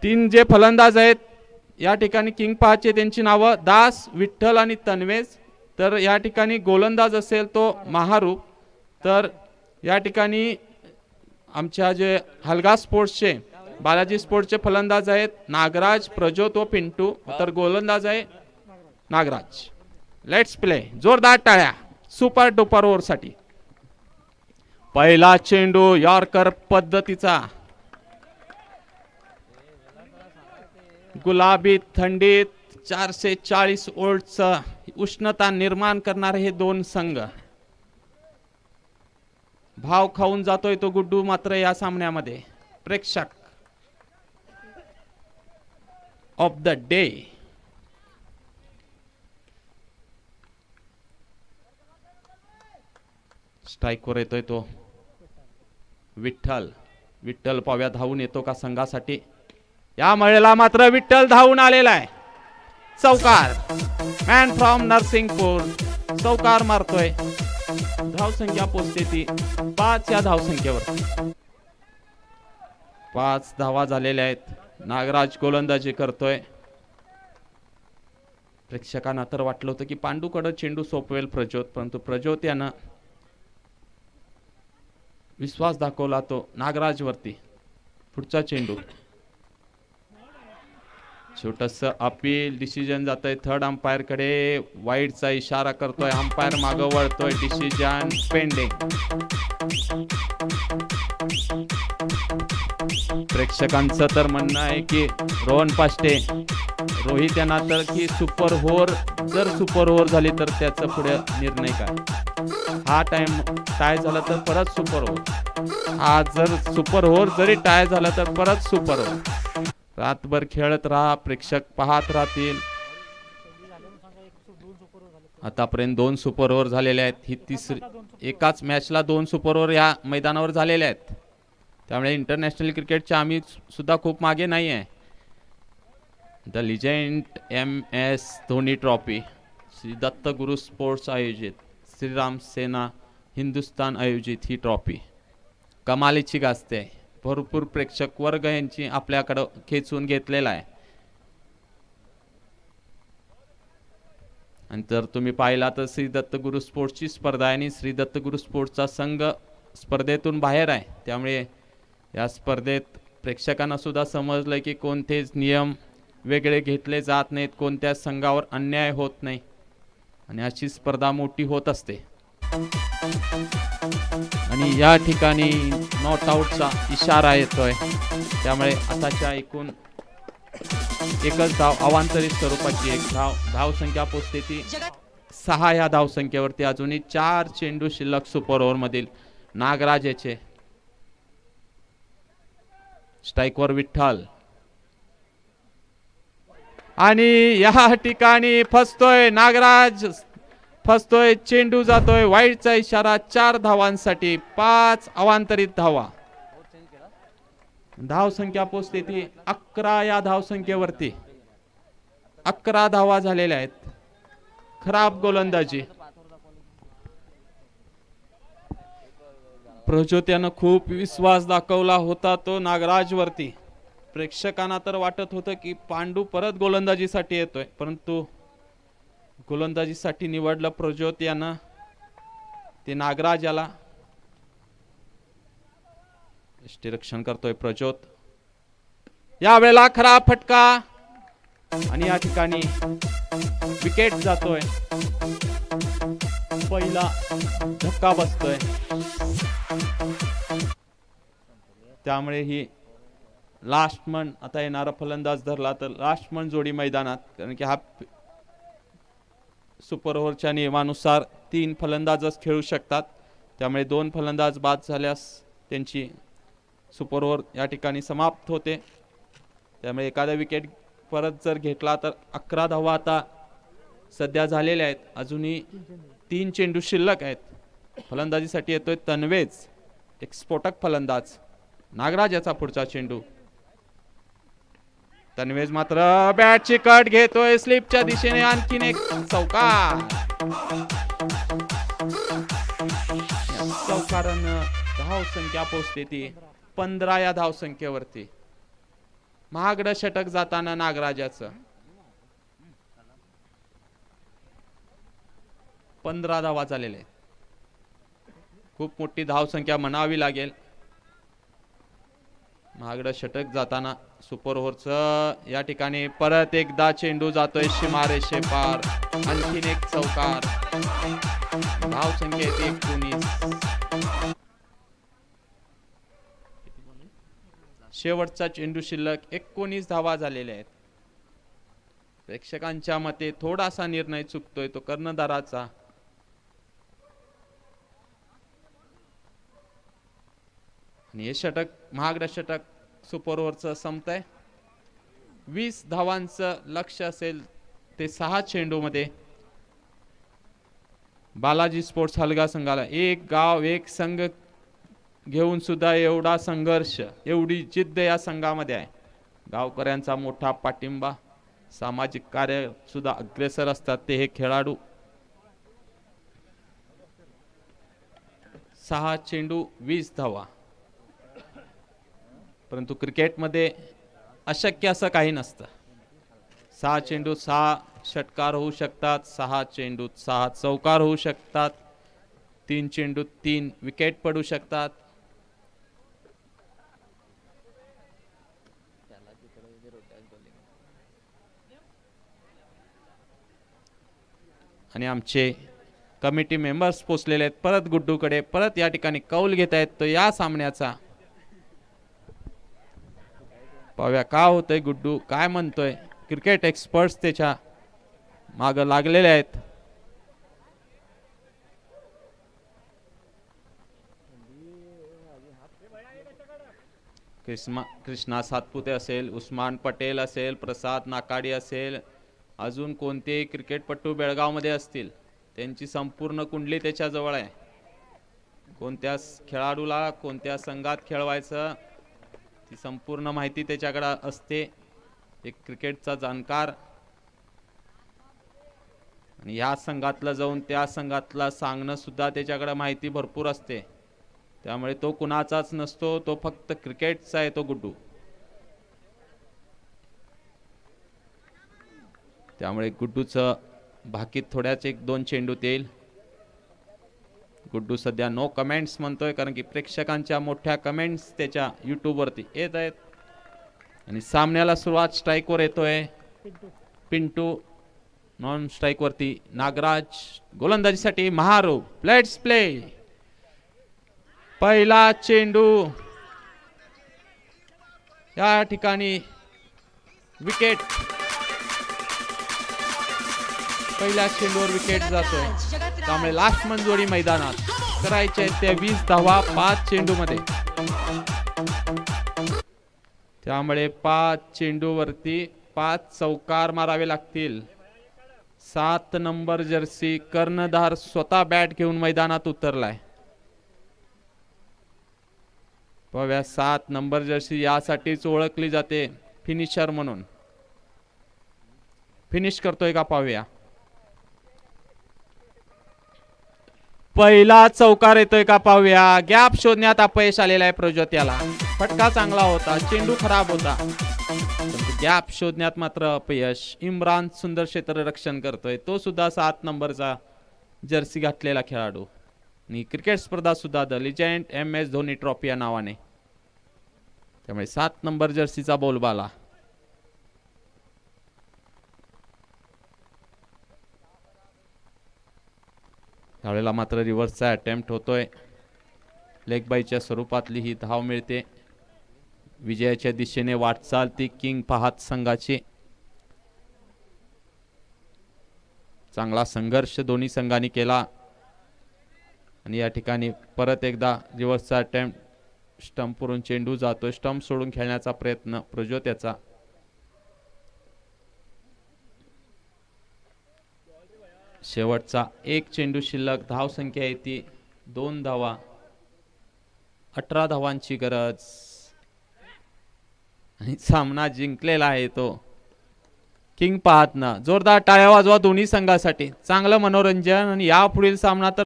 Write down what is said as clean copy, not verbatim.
तीन जे फलंदाज आहेत या ठिकाणी किंग पहाचे त्यांची नावं दास, विठ्ठल आणि तन्वेज. तर या ठिकाणी गोलंदाज असेल तो महारू. तर या ठिकाणी आमच्या जे हलगा स्पोर्ट्सचे बालाजी स्पोर्ट्सचे फलंदाज आहेत नागराज, प्रज्योत व पिंटू. तर गोलंदाज आहे नागराज. Let's play. जोरदार टाळ्या सुपर डुपर ओव्हर साठी. पहिला चेंडू यॉर्कर पद्धतीचा, गुलाबी थंडीत 440 वोल्टचा उष्णता निर्माण करणारे हे दोन संघ. भाव खाऊन जातोय तो गुड्डू मात्र या सामन्यामध्ये. प्रेक्षक ऑफ द डे. स्ट्राईकवर येतोय तो विठ्ठल. विठ्ठल पाव्या धावून येतो का संघासाठी? या मळेला मात्र विठ्ठल धावून आलेला आहे. चौकार. मॅन फ्रॉम नरसिंगपूर चौकार मारतोय. धावसंख्या पोचते ती 5 या धावसंख्येवर. 5 धावा झालेल्या आहेत. नागराज गोलंदाजी करतोय. प्रेक्षकांना तर वाटलं होतं की पांडूकडे चेंडू सोपवेल प्रज्योत, परंतु प्रज्योत यानं विश्वास दाखवला तो नागराज वरती. पुढचा चेंडू. छोटस अपील. डिसिजन जातोय थर्ड अंपायर कडे. वाईडचा इशारा करतोय अंपायर. मागं वळतोय. Decision pending. प्रेक्षकांचं तर म्हणणं आहे की रोहन पाष्टे रोहित यांना तर की सुपर ओव्हर जर सुपर ओव्हर झाली तर त्याचा पुढे निर्णय काय. हा टाइम टाय झाला तर परत सुपर ओव्हर. हा जर सुपर ओव्हर जरी टाय झाला तर परत सुपर ओव्हर. रातभर खेळत राहा. प्रेक्षक पाहत राहतील. आतापर्यंत 2 सुपर ओव्हर झालेले आहेत. ही तिसरी एकाच मॅचला 2 सुपर ओव्हर या मैदानावर झालेले आहेत. त्यामुळे इंटरनॅशनल क्रिकेटच्या आम्ही सुद्धा खूप मागे नाही आहे. The legend MS Dhoni trophy Shri Datta Guru sports आयोजित, श्रीराम सेना हिंदुस्थान आयोजित ही ट्रॉफी कमालीची गाजते. भरपूर प्रेक्षक वर्ग यांची आपल्याकडे खेचून घेतलेला आहे. आणि जर तुम्ही पाहिला तर श्री दत्त गुरु स्पोर्ट्सची स्पर्धा आहे आणि श्री दत्त गुरु स्पोर्ट्सचा संघ स्पर्धेतून बाहेर आहे. त्यामुळे या स्पर्धेत प्रेक्षकांना सुद्धा समजलं की कोणतेच नियम वेगळे घेतले जात नाहीत. कोणत्या संघावर अन्याय होत नाही आणि अशी स्पर्धा मोठी होत असते. आणि या ठिकाणी नॉट आउटचा इशारा येतोय. त्यामुळे आताच्या एकूण एकच धाव अवांतरित स्वरूपाची एक धाव संख्या पोचते ती 6 या धावसंख्येवरती. अजूनही 4 चेंडू शिल्लक सुपर ओव्हर मधील नागराज याचे. स्ट्राईकवर विठ्ठल आणि या ठिकाणी फसतोय नागराज. फसतोय. चेंडू जातोय. वाईडचा इशारा. 4 धावांसाठी 5 अवांतरित धावा. धावसंख्या पोचते ती 11 या धावसंख्येवरती. 11 धावा झालेल्या आहेत. खराब गोलंदाजी. प्रज्योत यानं खूप विश्वास दाखवला होता तो नागराज वरती. प्रेक्षकांना तर वाटत होतं की पांडू परत गोलंदाजीसाठी येतोय, परंतु गोलंदाजीसाठी निवडलं प्रज्योत यानं ते नागराज याला. यष्टीरक्षण करतोय प्रज्योत. यावेळेला खराब फटका आणि या ठिकाणी विकेट जातोय. पहिला धक्का बसतोय. त्यामुळे ही लास्ट मन आता येणारा फलंदाज धरला तर लास्ट मन जोडी मैदानात, कारण की हा सुपर ओव्हरच्या नियमानुसार 3 फलंदाजच खेळू शकतात. त्यामुळे 2 फलंदाज बाद झाल्यास त्यांची सुपर ओव्हर या ठिकाणी समाप्त होते. त्यामुळे एखादा विकेट परत जर घेतला तर 11 धावा आता सध्या झालेल्या आहेत. अजूनही 3 चेंडू शिल्लक आहेत. फलंदाजीसाठी येतोय तन्वेज, एक स्फोटक फलंदाज. नागराज याचा पुढचा चेंडू. तन्वेज मात्र बॅटची कट घेतोय स्लिपच्या दिशेने. आणखीन एक चौकार. चौकारानं धाव संख्या पोहोचते ती 15 या धाव संख्येवरती. महागडं षटक जाताना नागराजाचं 15 धावा झालेले आहेत. खूप मोठी धावसंख्या म्हणावी लागेल. महागडं षटक जाताना सुपर ओव्हरचं या ठिकाणी परत एकदा चेंडू जातोय सीमारेषे पार. आणखीन एक चौकार. धावसंख्या येते 19. शेवटचा चेंडू शिल्लक 19 धावा झालेल्या आहेत. प्रेक्षकांच्या मते थोडासा निर्णय चुकतोय तो कर्णधाराचा. आणि हे षटक महागडं षटक सुपर ओव्हरचं संपतंय. 20 धावांचं लक्ष असेल ते 6 चेंडूमध्ये. बालाजी स्पोर्ट्स हलगा संघाला एक गाव एक संघ घेऊन सुद्धा एवढा संघर्ष एवढी जिद्द या संघामध्ये आहे. गावकऱ्यांचा मोठा पाठिंबा. सामाजिक कार्य सुद्धा अग्रेसर असतात ते हे खेळाडू. 6 चेंडू 20 धावा. परंतु क्रिकेटमध्ये अशक्य असं काही नसतं. 6 चेंडू 6 षटकार होऊ शकतात. 6 चेंडू 6 चौकार होऊ शकतात. 3 चेंडू 3 विकेट पडू शकतात. आणि आमचे कमिटी मेंबर्स पोचलेले आहेत. परत गुड्डूकडे परत या ठिकाणी कौल घेत आहेत तो या सामन्याचा. पाहूया का होतंय. गुड्डू काय म्हणतोय. क्रिकेट एक्सपर्ट्स त्याच्या मागे लागलेले आहेत. कृष्णा सातपुते असेल, उस्मान पटेल असेल, प्रसाद नाकाडी असेल, अजून कोणतेही क्रिकेटपटू बेळगावमध्ये असतील त्यांची संपूर्ण कुंडली त्याच्याजवळ आहे. कोणत्या खेळाडूला कोणत्या संघात खेळवायचं ती संपूर्ण माहिती त्याच्याकडे असते. एक क्रिकेटचा जाणकार. आणि या संघातला जाऊन त्या संघातला सांगणं सुद्धा त्याच्याकडे माहिती भरपूर असते. त्यामुळे तो कुणाचाच नसतो. तो फक्त क्रिकेटचा आहे तो गुड्डू. त्यामुळे गुड्डूचं भाकीत थोड्याच 1-2 चेंडूत येईल. गुड्डू सध्या नो कमेंट्स म्हणतोय कारण की प्रेक्षकांच्या मोठ्या कमेंट्स त्याच्या YouTube वरती येत आहेत. आणि सामन्याला सुरुवात स्ट्राईकवर येतोय पिंटू. नॉन स्ट्राईक वरती नागराज. गोलंदाजीसाठी महारू. Let's play. पहिला चेंडू या ठिकाणी विकेट. पहिल्या चेंडूवर विकेट जातोय. त्यामुळे लास्ट मंजोरी मैदानात करायचे ते 20 धावा 5 चेंडू मध्ये. त्यामुळे 5 चेंडू वरती 5 चौकार मारावे लागतील. 7 नंबर जर्सी कर्णधार स्वतः बॅट घेऊन मैदानात उतरलाय. पाहूया 7 नंबर जर्सी यासाठीच ओळखली जाते फिनिशर म्हणून. फिनिश करतोय का पाहूया. पहिला चौकार येतोय का पाहूया. गॅप शोधण्यात अपयश आलेला आहे प्रज्योत्याला. फटका चांगला होता. चेंडू खराब होता. गॅप शोधण्यात मात्र अपयश. इम्रान सुंदर क्षेत्ररक्षण करतोय. तो सुद्धा 7 नंबरचा जर्सी घातलेला खेळाडू. आणि क्रिकेट स्पर्धा सुद्धा the legend MS Dhoni trophy या नावाने. त्यामुळे 7 नंबर जर्सीचा बोलबाला. त्यावेळेला मात्र रिव्हर्सचा अटेम्प्ट होतोय. लेग बायच्या स्वरूपातली ही धाव मिळते. विजयाच्या दिशेने वाटचाल ती किंग पाहत संघाची. चांगला संघर्ष दोन्ही संघांनी केला. आणि या ठिकाणी परत एकदा रिव्हर्सचा अटेम्प्ट. स्टंपवरून चेंडू जातोय. स्टंप सोडून खेळण्याचा प्रयत्न प्रज्योत्याचा. शेवटचा 1 चेंडू शिल्लक. धाव संख्या येते 2 धावा. 18 धावांची गरज. आणि सामना जिंकलेला आहे तो किंग पाहत ना. जोरदार टाळ्या वाजवा दोन्ही संघासाठी. चांगलं मनोरंजन. आणि यापुढील सामना तर